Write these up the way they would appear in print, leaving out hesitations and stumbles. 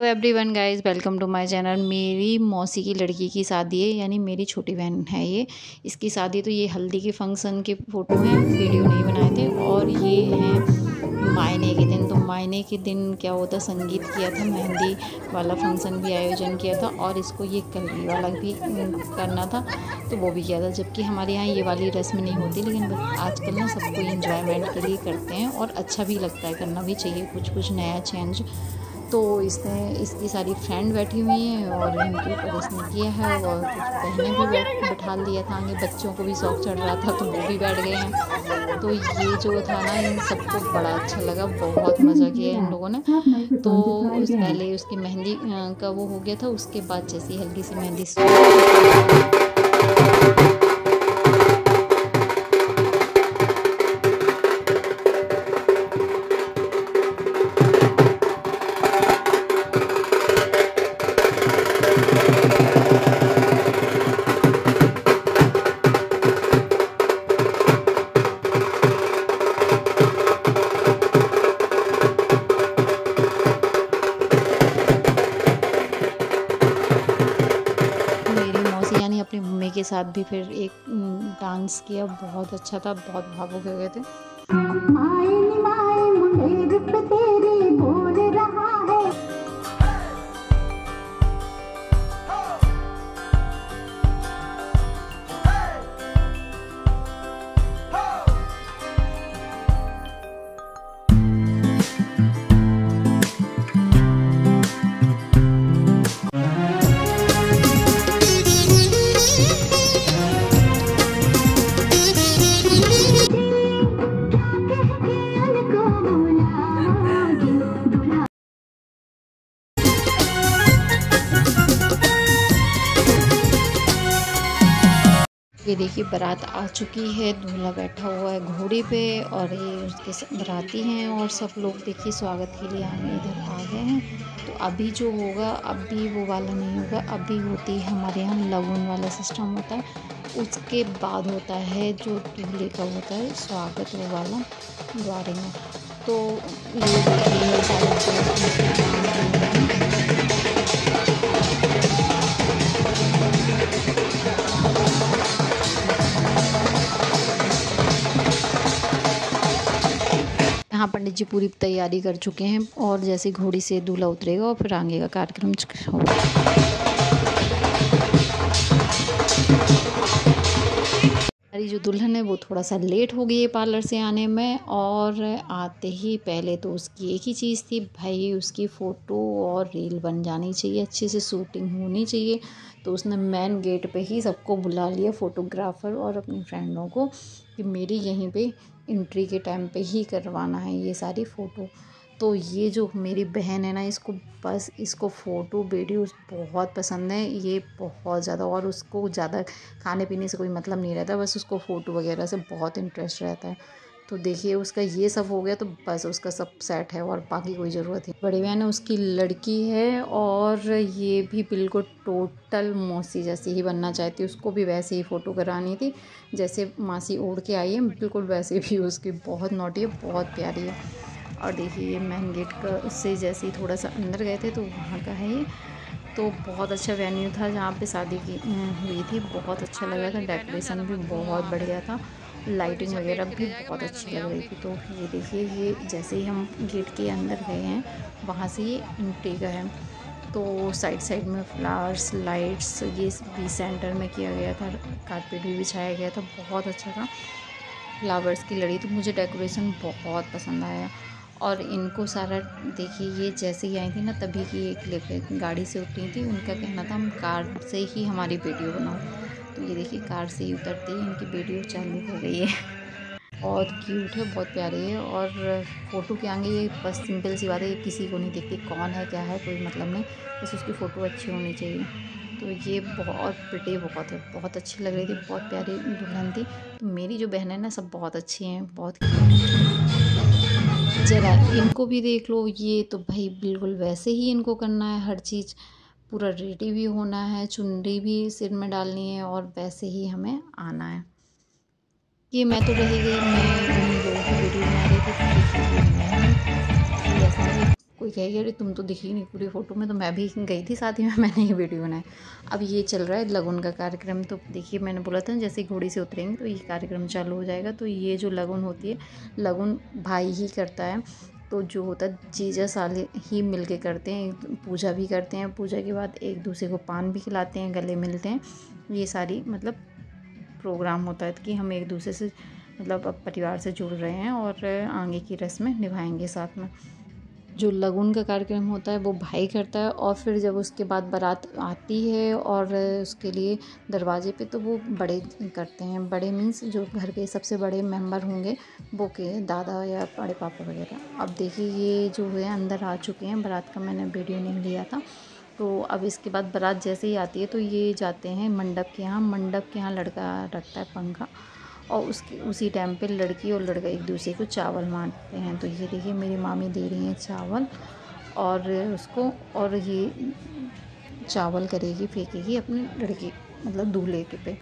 तो everyone guys, welcome to my channel. मेरी मौसी की लड़की की शादी है, यानी मेरी छोटी बहन है ये। इसकी शादी तो ये हल्दी के फंक्शन के फ़ोटो हैं, वीडियो नहीं बनाए थे। और ये हैं मायने के दिन। तो मायने के दिन क्या होता, संगीत किया था, मेहंदी वाला फंक्शन भी आयोजन किया था और इसको ये कलरी वाला भी करना था, तो वो भी किया था। जबकि हमारे यहाँ ये वाली रस्म नहीं होती, लेकिन आजकल ना सब कोई इंजॉयमेंट के लिए करते हैं और अच्छा भी लगता है, करना भी चाहिए कुछ कुछ नया चेंज। तो इसने इसकी सारी फ्रेंड बैठी हुई हैं और इनके ऊपर इसने किया है। और कुछ बहनें भी बैठा दिया था आगे, बच्चों को भी शौक चढ़ रहा था तो वो भी बैठ गए हैं। तो ये जो था ना, इन सबको बड़ा अच्छा लगा, बहुत मज़ा किया इन लोगों ने। तो पहले उसकी मेहंदी का वो हो गया था, उसके बाद जैसी हल्की सी मेहंदी यानी अपनी मम्मी के साथ भी फिर एक डांस किया, बहुत अच्छा था, बहुत भावुक हो गए थे। ये देखिए, बारात आ चुकी है, दूल्हा बैठा हुआ है घोड़े पे और ये उसके बाराती हैं और सब लोग देखिए स्वागत के लिए इधर आ गए हैं। तो अभी जो होगा, अभी वो वाला नहीं होगा, अभी होती है हमारे यहाँ लगन वाला सिस्टम होता है। उसके बाद होता है जो दूल्हे का होता है स्वागत, वो वाला द्वारे में। तो ये देखिए सारे हाँ, पंडित जी पूरी तैयारी कर चुके हैं और जैसे घोड़ी से दूल्हा उतरेगा और फिर आगे का कार्यक्रम होगा। हमारी जो दुल्हन है वो थोड़ा सा लेट हो गई है पार्लर से आने में, और आते ही पहले तो उसकी एक ही चीज़ थी भाई, उसकी फ़ोटो और रील बन जानी चाहिए, अच्छे से शूटिंग होनी चाहिए। तो उसने मेन गेट पे ही सबको बुला लिया, फ़ोटोग्राफ़र और अपनी फ्रेंडों को, कि मेरी यहीं पे एंट्री के टाइम पे ही करवाना है ये सारी फ़ोटो। तो ये जो मेरी बहन है ना, इसको बस इसको फ़ोटो वीडियोस बहुत पसंद है, ये बहुत ज़्यादा। और उसको ज़्यादा खाने पीने से कोई मतलब नहीं रहता, बस उसको फ़ोटो वगैरह से बहुत इंटरेस्ट रहता है। तो देखिए, उसका ये सब हो गया तो बस उसका सब सेट है और बाकी कोई ज़रूरत नहीं। बड़ी बहन है, उसकी लड़की है और ये भी बिल्कुल टोटल मौसी जैसी ही बनना चाहती है। उसको भी वैसे ही फ़ोटो करानी थी जैसे मासी ओढ़ के आई है, बिल्कुल वैसे भी उसकी बहुत नॉटी है, बहुत प्यारी है। और देखिए, ये मेन गेट का से जैसे ही थोड़ा सा अंदर गए थे तो वहाँ का है ये। तो बहुत अच्छा वेन्यू था जहाँ पे शादी की हुई थी, बहुत अच्छा लगा था, डेकोरेशन भी बहुत बढ़िया था, लाइटिंग वगैरह भी बहुत अच्छी लग रही थी। तो ये देखिए, ये जैसे ही हम गेट के अंदर गए हैं वहाँ से ये एंट्री का है। तो साइड साइड में फ्लावर्स, लाइट्स, ये भी सेंटर में किया गया था, कारपेट भी बिछाया गया था, बहुत अच्छा था, फ्लावर्स की लड़ी। तो मुझे डेकोरेशन बहुत पसंद आया। और इनको सारा देखिए, ये जैसे ही आई थी ना तभी की एक क्लिप है, गाड़ी से उतरी थी, उनका कहना था हम कार से ही हमारी वीडियो बनाओ। तो ये देखिए, कार से ही उतरते ही इनकी वीडियो चालू हो गई है। बहुत क्यूट है, बहुत प्यारी है। और फ़ोटो के आगे ये बस सिंपल सी बात है, ये किसी को नहीं दिखती कौन है क्या है, कोई मतलब नहीं, बस उसकी फ़ोटो अच्छी होनी चाहिए। तो ये बहुत प्रिटी बहुत है, बहुत अच्छी लग रही थी, बहुत प्यारी दुल्हन थी। तो मेरी जो बहन है ना, सब बहुत अच्छी हैं, बहुत ज़रा इनको भी देख लो, ये तो भाई बिल्कुल वैसे ही इनको करना है, हर चीज़ पूरा रेडी भी होना है, चुनरी भी सिर में डालनी है और वैसे ही हमें आना है। ये मैं तो रह गई, मैं उन्हीं लोगों की वीडियो बना रही थी। तो देखिए, ये मैं हूँ, ये ऐसा कोई कहेगा अरे तुम तो दिखी नहीं पूरी फ़ोटो में, तो मैं भी गई थी साथ ही में, मैंने ये वीडियो बनाया। अब ये चल रहा है लगन का कार्यक्रम। तो देखिए मैंने बोला था जैसे घोड़ी से उतरेंगे तो ये कार्यक्रम चालू हो जाएगा। तो ये जो लगन होती है, लगन भाई ही करता है। तो जो होता है जीजा साले ही मिल के करते हैं, पूजा भी करते हैं। पूजा के बाद एक दूसरे को पान भी खिलाते हैं, गले मिलते हैं। ये सारी मतलब प्रोग्राम होता है कि हम एक दूसरे से मतलब अब परिवार से जुड़ रहे हैं और आगे की रस्में निभाएंगे साथ में। जो लगन का कार्यक्रम होता है वो भाई करता है, और फिर जब उसके बाद बारात आती है और उसके लिए दरवाजे पे तो वो बड़े करते हैं। बड़े मीन्स जो घर के सबसे बड़े मेंबर होंगे वो के दादा या बड़े पापा वगैरह। अब देखिए ये जो है अंदर आ चुके हैं, बारात का मैंने वीडियो नहीं लिया था। तो अब इसके बाद बारात जैसे ही आती है तो ये जाते हैं मंडप के यहाँ। मंडप के यहाँ लड़का रखता है पंखा, और उसकी उसी टाइम पे लड़की और लड़का एक दूसरे को चावल मांगते हैं। तो ये देखिए मेरी मामी दे रही हैं चावल और उसको, और ये चावल करेगी फेंकेगी अपनी लड़की मतलब दूल्हे के पे।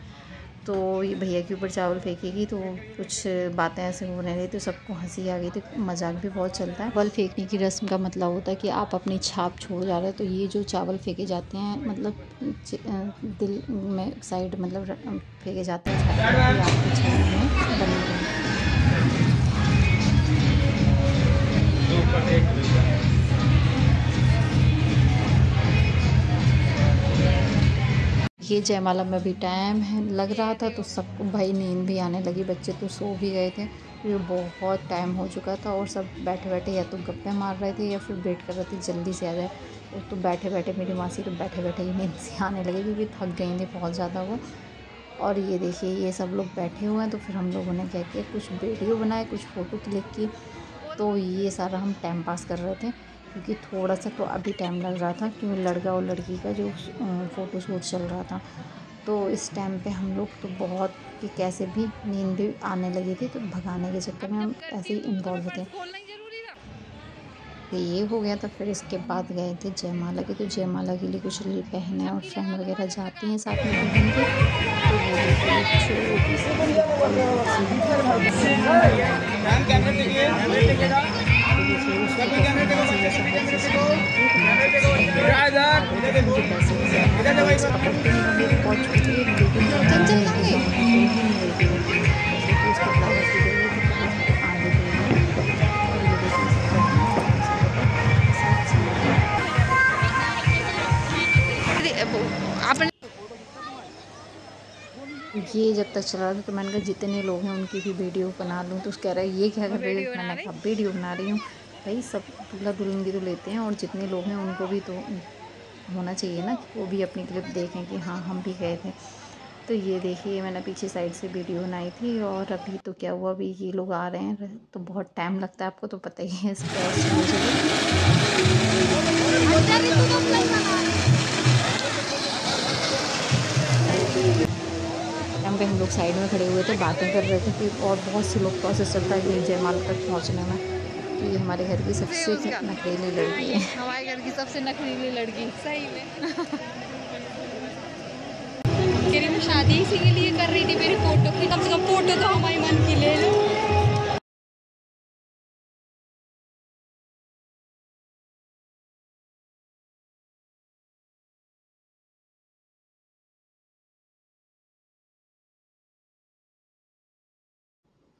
तो ये भैया के ऊपर चावल फेंकेगी। तो कुछ बातें ऐसे होने रही तो सबको हंसी आ गई थी, मजाक भी बहुत चलता है। चावल फेंकने की रस्म का मतलब होता है कि आप अपनी छाप छोड़ जा रहे हो। तो ये जो चावल फेंके जाते हैं मतलब दिल में साइड मतलब फेंके जाते हैं आपकी छाप में बनी रहे। ये जयमाला में भी टाइम है लग रहा था, तो सबको भाई नींद भी आने लगी, बच्चे तो सो भी गए थे क्योंकि बहुत टाइम हो चुका था। और सब बैठे बैठे या तो गप्पे मार रहे थे या फिर वेट कर रहे थे जल्दी से आ जाए। और तो बैठे बैठे मेरी मासी तो बैठे बैठे ही नींद से आने लगी क्योंकि थक गई थी बहुत ज़्यादा वो। और ये देखिए ये सब लोग बैठे हुए हैं। तो फिर हम लोगों ने क्या किया, कुछ वीडियो बनाए, कुछ फ़ोटो क्लिक की। तो ये सारा हम टाइम पास कर रहे थे क्योंकि थोड़ा सा तो अभी टाइम लग रहा था क्योंकि लड़का और लड़की का जो फ़ोटो शूट चल रहा था। तो इस टाइम पे हम लोग तो बहुत कि कैसे भी नींद भी आने लगी थी, तो भगाने के चक्कर में हम ऐसे ही इन्वॉल्व थे। तो ये हो गया था। फिर इसके बाद गए थे जयमाला के। तो जयमाला के लिए कुछ बहनें और फ्रेंड वगैरह जाती हैं साथ में दुल्हन के। तो वो छोटी ये जब तक चला रहा था तो मैंने कहा जितने लोग हैं उनकी भी वीडियो बना लूँ। तो कह रहा है ये क्या कर रही है, मैंने कहा वीडियो बना रही हूँ। भाई सब दूल्हा दुल्हन की तो लेते हैं और जितने लोग हैं उनको भी तो होना चाहिए ना कि वो भी अपनी क्लिप देखें कि हाँ हम भी गए थे। तो ये देखिए मैंने पीछे साइड से वीडियो बनाई थी। और अभी तो क्या हुआ, अभी ये लोग आ रहे हैं तो बहुत टाइम लगता है, आपको तो पता ही है टाइम पे हम लोग साइड में खड़े हुए थे, बातें कर रहे थे कि और बहुत से लोग प्रोसेस चलता है कि जयमाला तक पहुंचने में। कि ये हमारे घर की सबसे नखरीली लड़की है, हमारे घर की सबसे नखरीली लड़की सही में। तेरी मैं शादी इसी के लिए कर रही थी, मेरी फोटो की, कम से कम फोटो तो हमारे मन की ले लो।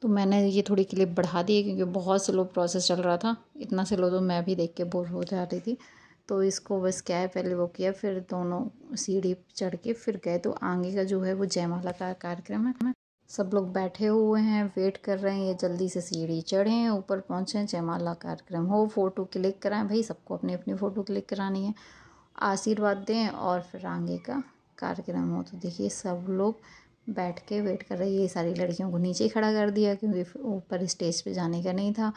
तो मैंने ये थोड़ी क्लिप बढ़ा दी क्योंकि बहुत स्लो प्रोसेस चल रहा था। इतना स्लो तो मैं भी देख के बोर हो जा रही थी। तो इसको बस क्या है, पहले वो किया, फिर दोनों सीढ़ी चढ़ के फिर गए। तो आगे का जो है वो जयमाला का कार्यक्रम है। सब लोग बैठे हुए हैं, वेट कर रहे हैं ये जल्दी से सीढ़ी चढ़ें, ऊपर पहुँचें, जयमाला कार्यक्रम हो, फ़ोटो क्लिक कराएं। भाई सबको अपनी अपनी फ़ोटो क्लिक करानी है, आशीर्वाद दें और फिर आगे का कार्यक्रम हो। तो देखिए सब लोग बैठ के वेट कर रही है। ये सारी लड़कियों को नीचे ही खड़ा कर दिया क्योंकि ऊपर स्टेज पे जाने का नहीं था,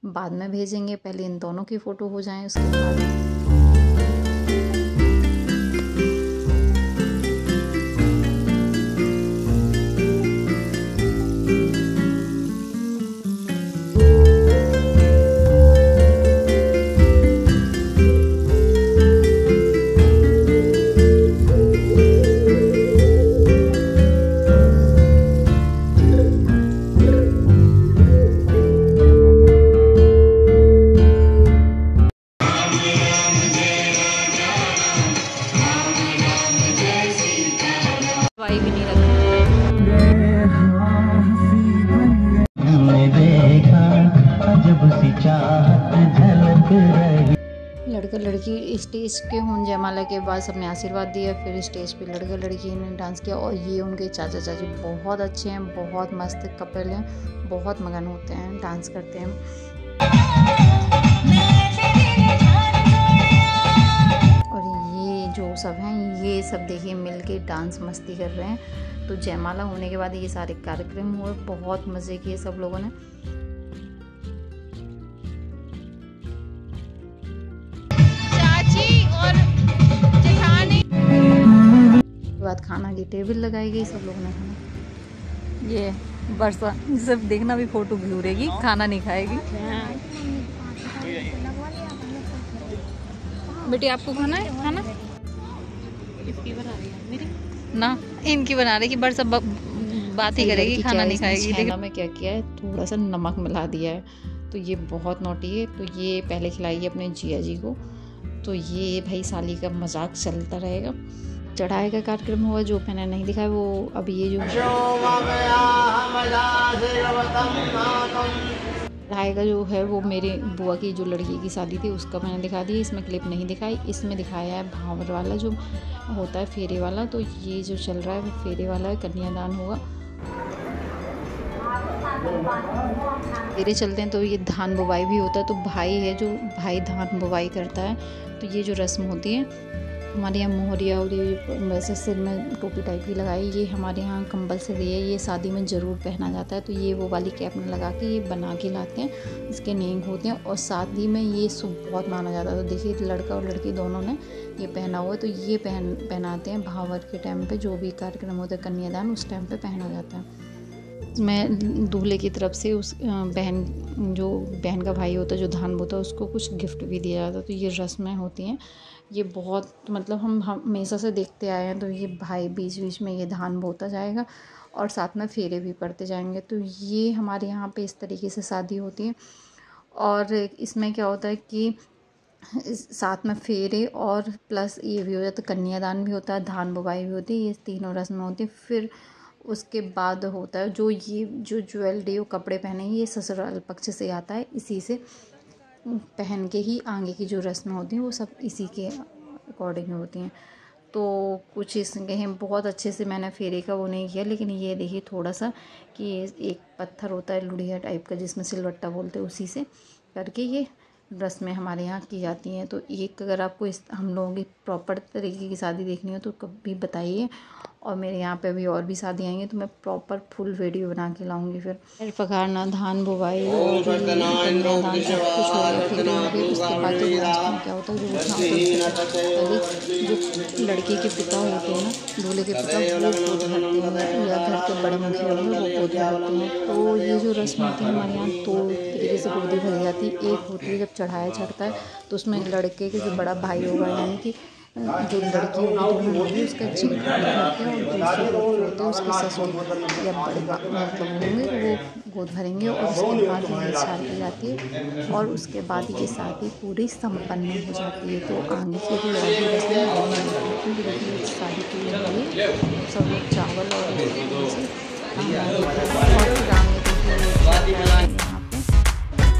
बाद में भेजेंगे, पहले इन दोनों की फ़ोटो हो जाए उसके बाद। सफाई भी नहीं रखी। लड़का लड़की स्टेज के हों जयमाला के बाद सबने आशीर्वाद दिया, फिर स्टेज पे लड़का लड़की ने डांस किया। और ये उनके चाचा चाची बहुत अच्छे हैं, बहुत मस्त कपल हैं, बहुत मगन होते हैं, डांस करते हैं। और ये जो सब हैं ये सब देखिए मिल के डांस मस्ती कर रहे हैं। तो जयमाला होने के बाद ये सारे कार्यक्रम हुए, बहुत मज़े किए सब लोगों ने। बाद खाना की टेबल लगाई गई, सब लोगों ने खाना। ये बरसा सिर्फ देखना भी फोटो घूरेगी, खाना नहीं खाएगी। बेटी आपको खाना है खाना? इसकी बना रही है मेरी ना, इनकी बना रही कि बरसा बात ही करेगी, खाना नहीं खाएगी। देखो मैं क्या किया है, थोड़ा सा नमक मिला दिया है, तो ये बहुत नोटी है। तो ये पहले खिलाई है अपने जिया जी को। तो ये भाई साली का मजाक चलता रहेगा। चढ़ाई का कार्यक्रम हुआ, जो मैंने नहीं दिखाया वो अभी ये जो चढ़ाई का जो है वो मेरे बुआ की जो लड़की की शादी थी उसका मैंने दिखा दिया। इसमें क्लिप नहीं दिखाई, इसमें दिखाया है भावर वाला जो होता है फेरे वाला। तो ये जो चल रहा है वो फेरे वाला है, कन्यादान होगा। फेरे चलते हैं तो ये धान बुवाई भी होता है। तो भाई है जो भाई धान बुवाई करता है। तो ये जो रस्म होती है हमारे यहाँ मोहरिया और ये वैसे सिर में टोपी टाइप की लगाई, ये हमारे यहाँ कंपलसरी है, ये शादी में ज़रूर पहना जाता है। तो ये वो वाली कैप में लगा के ये बना के लाते हैं, इसके नेंग होते हैं। और शादी में ये शुभ बहुत माना जाता है। तो देखिए लड़का और लड़की दोनों ने ये पहना हुआ है। तो ये पहनाते हैं भावर के टाइम पे, जो भी कार्यक्रम होता है कन्यादान उस टाइम पे पहना जाता है। इसमें दूल्हे की तरफ से उस बहन का भाई होता है जो धान बोता है उसको कुछ गिफ्ट भी दिया जाता है। तो ये रस्में होती हैं, ये बहुत मतलब हम हमेशा से देखते आए हैं। तो ये भाई बीच बीच में ये धान बोता जाएगा और साथ में फेरे भी पड़ते जाएंगे। तो ये हमारे यहाँ पे इस तरीके से शादी होती है। और इसमें क्या होता है कि साथ में फेरे और प्लस ये भी हो जाता है, कन्यादान भी होता है, धान बुवाई भी होती है, ये तीनों रस्में होती हैं। फिर उसके बाद होता है जो ये जो ज्वेलरी और कपड़े पहने ये ससुराल पक्ष से आता है, इसी से पहन के ही आगे की जो रस्में होती हैं वो सब इसी के अकॉर्डिंग होती हैं। तो कुछ इसके बहुत अच्छे से मैंने फेरे का वो नहीं किया, लेकिन ये देखिए थोड़ा सा कि एक पत्थर होता है लुढ़िया टाइप का जिसमें सिलवट्टा बोलते हैं, उसी से करके ये रस्में हमारे यहाँ की जाती हैं। तो एक अगर आपको इस हम लोगों की प्रॉपर तरीके की शादी देखनी हो तो कभी बताइए। और मेरे यहाँ पे अभी और भी शादी आएंगी तो मैं प्रॉपर फुल वीडियो बना के लाऊंगी। फिर पखारना, धान बुवाई और कन्यादान सब कुछ हो गया, फिर हो गए। उसके बाद जो लास्ट में क्या होता है, जो लड़के के पिता होते हैं ना, दूल्हे के पिता, वो गोद भरते हैं या घर के बड़े मुखिया होंगे वो गोद भरते हैं। तो ये जो रस्म होती है हमारे यहाँ दो तरीके से गोदी भरी जाती है। एक होती है जब चढ़ाया चढ़ता है तो उसमें लड़के के जो बड़ा भाई होगा यानी कि जो लड़की होगी उसका जी भरते हैं, और दूसरे जो होते हैं उसके ससुर या बड़े मतलब होंगे वो गोद भरेंगे। और उसके बाद ये शादी जाती है और उसके बाद ये शादी पूरी संपन्न हो जाती है। तो आगे की जो आगे रस्में हैं वो नहीं होती, क्योंकि देखिए शादी पूरी हो गई, सब लोग चावल और और फिर आगे देखिए यहाँ पे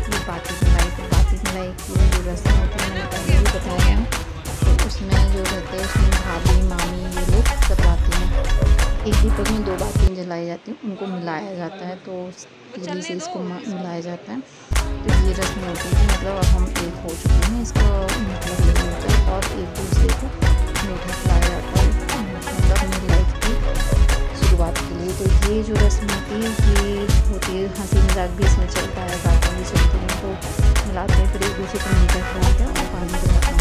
ये बाती मिलाई। तो बाती मिलाई की जो रस्म होती है मैंने पहले भी बताया है। तो उसमें जो रहते हैं उसमें भाभी मामी ये लोग सब आते हैं। एक दीपक में 2 बातें जलाई जाती हैं, उनको मिलाया जाता है। तो तीली से इसको मिलाया जाता है। तो ये रस्म होती है कि मतलब अब हम एक हो चुके हैं, इसका मतलब ये होता है। और एक दूसरे को मीठा खिलाया जाता है, मतलब अपनी लाइफ की शुरुआत के लिए। तो ये जो रस्म होती है ये होती है, हंसी मजाक भी इसमें चलता है, बातें भी चलती हैं। तो मिलाते हैं, फिर एक दूसरे को मीठा खिलाते हैं और पानी पिलाते हैं।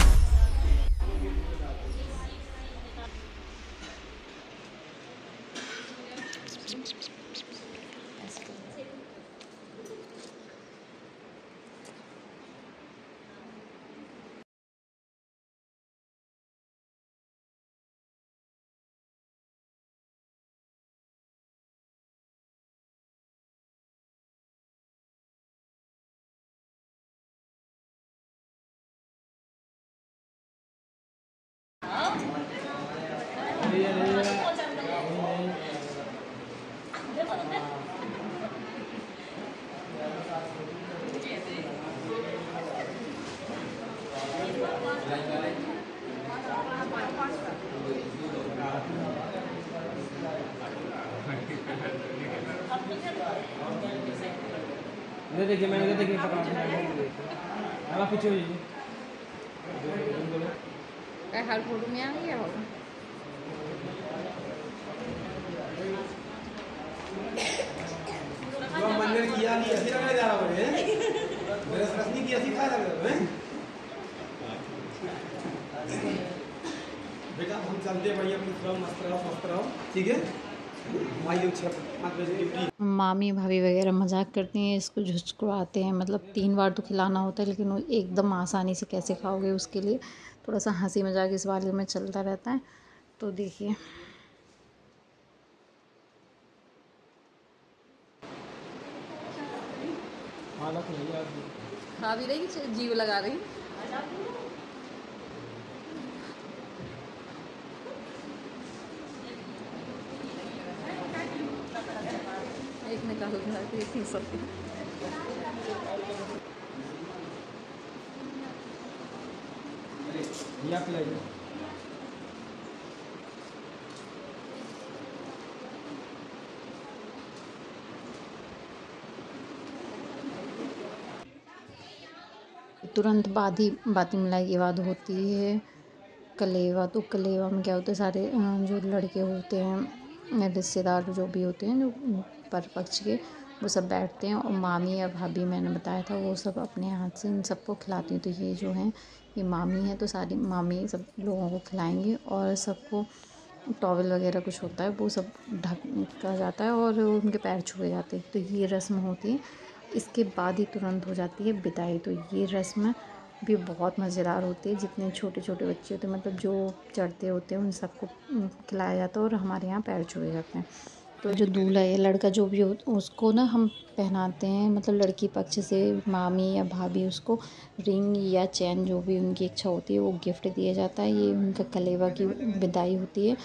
ये देखिए मैंने देखिए पकड़ा आप पीछे हो जाइए हर फोटो में आ गया होगा। मंदिर किया नहीं ऐसे लगने जा रहा है मेरे रस नहीं किया सिखा लग रहा है बेटा हम चलते हैं भैया मस्त रहो ठीक है। मामी भाभी वगैरह मजाक करती हैं, इसको झुझकुआते हैं, मतलब 3 बार तो खिलाना होता है लेकिन वो एकदम आसानी से कैसे खाओगे, उसके लिए थोड़ा सा हंसी मजाक इस बारे में चलता रहता है। तो देखिए खा भी रही, जीव लगा रही। एक ने कहा था इसी सब तुरंत बाती मिलाई के बाद होती है कलेवा। तो कलेवा में क्या होता है, सारे जो लड़के होते हैं रिश्तेदार जो भी होते हैं जो पर पक्ष के, वो सब बैठते हैं और मामी या भाभी मैंने बताया था वो सब अपने हाथ से इन सबको खिलाती हैं। तो ये जो है ये मामी है, तो सारी मामी सब लोगों को खिलाएंगी और सबको टॉवल वगैरह कुछ होता है वो सब ढका जाता है और उनके पैर छुए जाते हैं। तो ये रस्म होती है। इसके बाद ही तुरंत हो जाती है विदाई। तो ये रस्म भी बहुत मज़ेदार होती है। जितने छोटे छोटे बच्चे होते हैं, मतलब जो चढ़ते होते हैं, उन सबको खिलाया जाता है और हमारे यहाँ पैर छुए जाते हैं। तो जो दूल्हा या लड़का जो भी हो उसको ना हम पहनाते हैं, मतलब लड़की पक्ष से मामी या भाभी उसको रिंग या चैन जो भी उनकी इच्छा होती है वो गिफ्ट दिया जाता है। ये उनका कलेवा की विदाई होती है।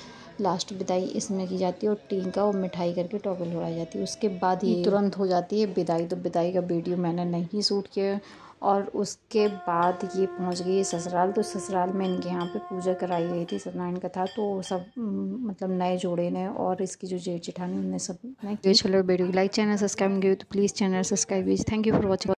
लास्ट विदाई इसमें की जाती है और टीका और मिठाई करके टॉवल उड़ाई जाती है। उसके बाद ये तुरंत हो जाती है विदाई। तो विदाई का वीडियो मैंने नहीं शूट किया और उसके बाद ये पहुंच गई ससुराल। तो ससुराल में इनके यहाँ पे पूजा कराई गई थी, सत्यनारायण कथा। तो सब मतलब नए जोड़े ने और इसकी जो जेठ जेठानी उनने सब ने। चलो वीडियो को लाइक चैनल सब्सक्राइब किया तो प्लीज़ चैनल सब्सक्राइब कीजिए। Thank you for watching.